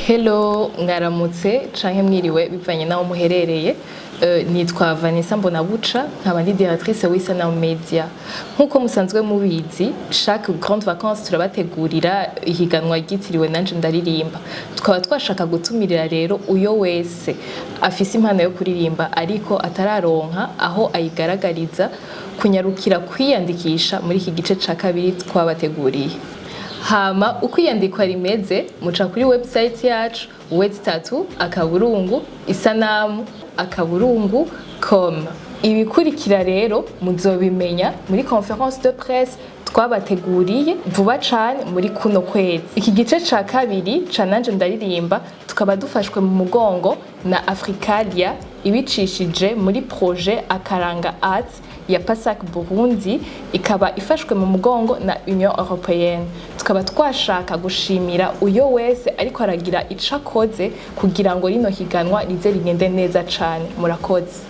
Hello, ngaramutse canke mwiriwe bivanye naho muherereye. Nitwa Vanessa Mbonabuca, nkaba ndi directrice w'Isanamu Media. Nkuko musanzwe mubizi, chaque grande vacances turabategurira ihiganwa ryitiriwe nanje ndaririmba. Tukaba twashaka gutumirira rero uyo wese afise impano yo kuririmba ariko atararonka aho ayigaragariza kunyarukira kwiyandikisha muri iki gice ca kabiri twabateguriye. Hama ukwiyandikwa rimeze muca kuri website yacu www.isanamu.com. Ibikurikira rero muzobimenya muri conférence de presse twabateguriye vuba cane muri kuno kwezi. Iki gice ca kabiri ca nanje ndaririmba tukaba dufashwe mu mugongo na Africalia ibicishije muri projet Akaranga Arts ya Pasak Burundi, ikaba ifashwe mu mugongo na Union Européenne. Tukaba twashaka gushimira uyo wese ariko aragira ico akoze kugira ngo rino higanwa rize rigende neza cane. Murakoze.